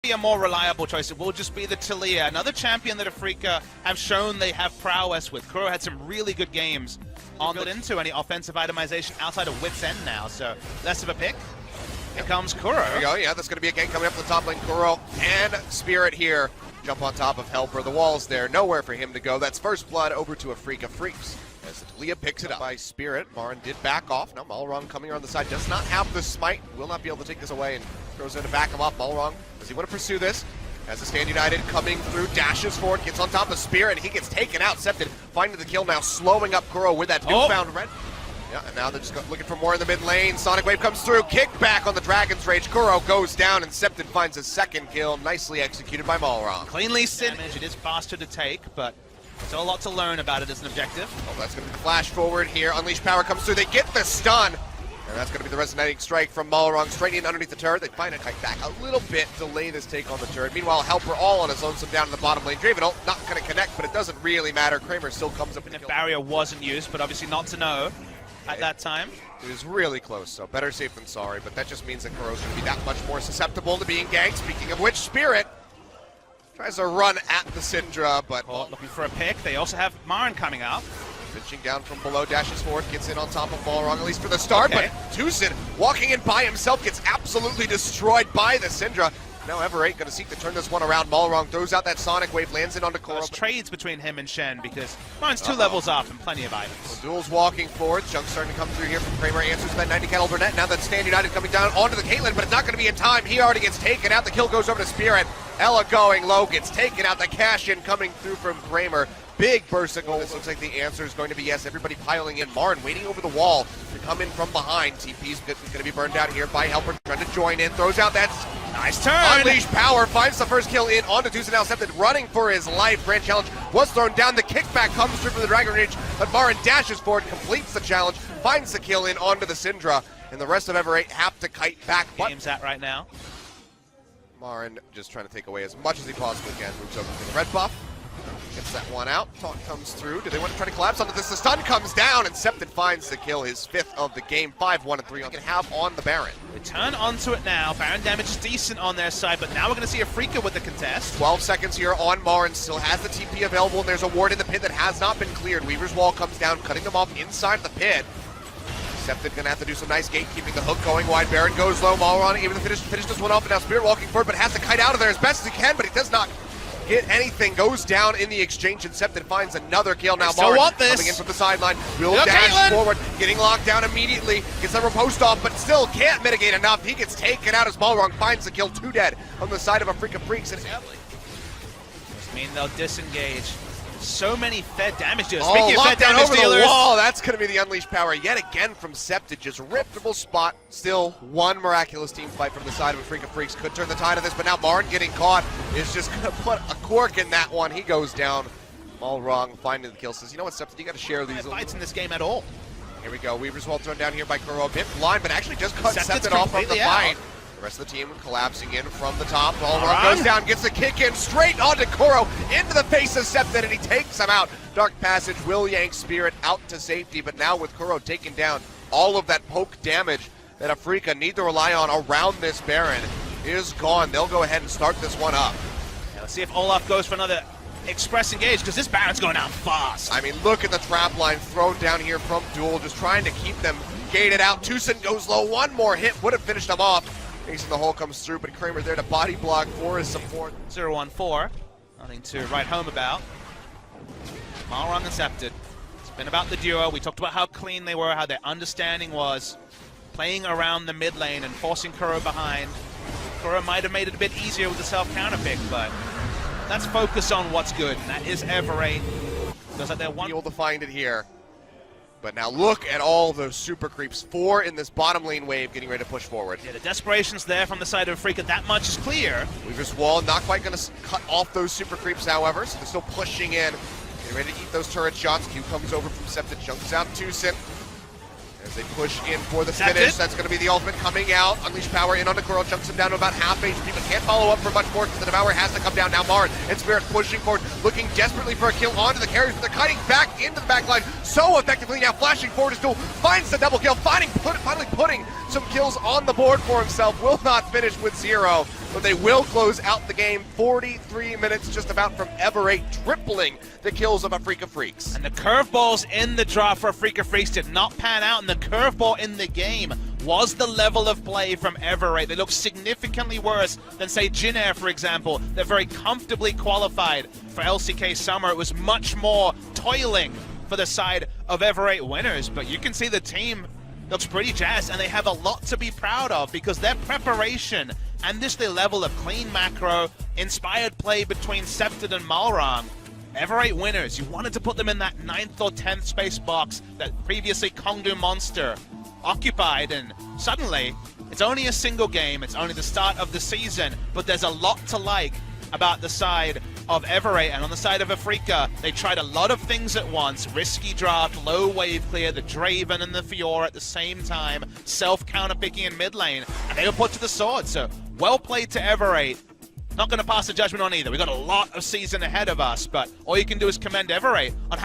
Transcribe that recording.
be a more reliable choice. It will just be the Talia, another champion that Afreeca have shown they have prowess with. Kuro had some really good games on built into any offensive itemization outside of Wit's End now, so less of a pick. Here comes Kuro. There we go, yeah, that's going to be a gank coming up from the top lane. Kuro and Spirit here. Jump on top of Helper. The wall's there, nowhere for him to go. That's first blood over to Afreeca Freecs. As Talia picks it up by Spirit, Marin did back off. Now Malrong coming around the side, does not have the smite, will not be able to take this away, and throws in to back him up. Malrong, does he want to pursue this? As the Stand United coming through, dashes forward, gets on top of Spirit, and he gets taken out. Septed finding the kill now, slowing up Kuro with that newfound red. Yeah, and now they're just looking for more in the mid lane. Sonic Wave comes through, kick back on the Dragon's Rage. Kuro goes down, and Septed finds his second kill, nicely executed by Malrong. Cleanly damage, it is faster to take, but still a lot to learn about it as an objective. Oh, that's going to be the flash forward here. Unleash Power comes through, they get the stun. And that's going to be the resonating strike from Malrong, straight in underneath the turret. They find a kite back a little bit, delay this take on the turret. Meanwhile, Helper all on his lonesome down in the bottom lane. Draven not going to connect, but it doesn't really matter. Kramer still comes up. And if barrier wasn't used, but obviously not to know at that time. It was really close, so better safe than sorry, but that just means that Kuro's going to be that much more susceptible to being ganked. Speaking of which, Spirit tries to run at the Syndra, but looking for a pick. They also have Marin coming up. Pitching down from below, dashes forward, gets in on top of Malrong, at least for the start, but Tucson walking in by himself gets absolutely destroyed by the Syndra. Now Ever8 going to seek to turn this one around. Malrong throws out that Sonic Wave, lands it onto Kuro. There's trades between him and Shen because Marin's 2 levels up and plenty of items. So Duel's walking forward. Junk's starting to come through here from Kramer. Answers that 90 Cattle Burnett. Now that Stand United coming down onto the Caitlyn, but it's not going to be in time. He already gets taken out. The kill goes over to Spirit. Ella going low, gets taken out. The cash in coming through from Kramer. Big burst of goals. Looks like the answer is going to be yes. Everybody piling in. Marin waiting over the wall to come in from behind. TP's going to be burned out here by Helper. Trying to join in. Throws out that nice turn. Unleash Power. Finds the first kill in onto Tucson. Now Septed running for his life. Grand challenge was thrown down. The kickback comes through for the Dragon Rage. But Marin dashes forward, completes the challenge, finds the kill in onto the Syndra. And the rest of Ever8 have to kite back. Game's at right now. Marin just trying to take away as much as he possibly can. Moves over to the red buff. Gets that one out. Taunt comes through. Do they want to try to collapse onto this? The stun comes down, and Septed finds the kill, his 5th of the game. 5-1-3 on can have on the Baron. We turn onto it now. Baron damage is decent on their side, but now we're going to see Afreeca with the contest. 12 seconds here on Marin. Still has the TP available, and there's a ward in the pit that has not been cleared. Weaver's Wall comes down, cutting them off inside the pit. Septed gonna have to do some nice gatekeeping. The hook going wide. Baron goes low. Malrong able to finish this one off, and now Spirit walking forward, but has to kite out of there as best as he can, but he does not get anything. Goes down in the exchange, and Septed finds another kill. Now Marin coming in from the sideline. Will dash forward, getting locked down immediately. Gets the post off, but still can't mitigate enough. He gets taken out as Malrong finds the kill. 2 dead on the side of Afreeca Freecs. And I mean, they'll disengage. So many Fed damage dealers. Oh, Speaking of Fed damage over dealers, the wall. That's going to be the Unleashed Power yet again from Septed. Just rippable spot. Still one miraculous team fight from the side of Afreeca Freecs. Could turn the tide of this, but now Marin getting caught is just going to put a cork in that one. He goes down. Malrong finding the kill. Says, you know what, Septed, you got to share these. Fights in this game at all. Here we go. Weaver's Wall thrown down here by Kuro. A bit blind, but actually just cut Septed off of the fight. The rest of the team collapsing in from the top. Malrong goes down, gets the kick in straight onto Kuro, into the face of Septed, and he takes him out. Dark Passage will yank Spirit out to safety, but now with Kuro taking down, all of that poke damage that Afreeca need to rely on around this Baron is gone. They'll go ahead and start this one up. Yeah, let's see if Olaf goes for another express engage, because this Baron's going down fast. I mean, look at the trap line thrown down here from Duel, just trying to keep them gated out. Tucson goes low, one more hit would have finished them off. Ace in the hole comes through, but Kramer there to body block for his support. 0-1-4, nothing to write home about. Malrong and Septed. It's been about the duo. We talked about how clean they were, how their understanding was playing around the mid lane and forcing Kuro behind. Kuro might have made it a bit easier with the self-counter pick, but let's focus on what's good. That is Ever8. Feels like they're one. Able to find it here. But now look at all those super creeps. 4 in this bottom lane wave getting ready to push forward. Yeah, the desperation's there from the side of Afreeca. That much is clear. Weaver's Wall not quite going to cut off those super creeps, however, so they're still pushing in. Getting ready to eat those turret shots. Q comes over from Septed, jumps out Tucson. As they push in for the finish, that's going to be the ultimate coming out. Unleash Power in onto Kuro, jumps him down to about half HP, but can't follow up for much more because the Devourer has to come down. Now Marin and Spirit pushing forward, looking desperately for a kill onto the carriers, but they're cutting back into the back line so effectively. Now flashing forward as Duel finds the double kill, finally putting some kills on the board for himself. Will not finish with 0. but they will close out the game. 43 minutes just about from Ever8, tripling the kills of Afreeca Freecs. And the curveballs in the draft for Afreeca Freecs did not pan out, and the curveball in the game was the level of play from Ever8. They look significantly worse than, say, Jin Air, for example. They're very comfortably qualified for LCK Summer. It was much more toiling for the side of Ever8 winners, but you can see the team looks pretty jazzed, and they have a lot to be proud of because their preparation and this their level of clean macro, inspired play between Scepted and Malrang. Ever8 winners, you wanted to put them in that 9th or 10th space box that previously Kongdu Monster occupied, and suddenly it's only a single game, it's only the start of the season, but there's a lot to like about the side of Ever8. And on the side of Afreeca, they tried a lot of things at once. Risky draft, low wave clear, the Draven and the Fiora at the same time, self-counter-picking in mid lane, and they were put to the sword. So well played to Ever8. Not going to pass a judgment on either. We've got a lot of season ahead of us, but all you can do is commend Ever8 on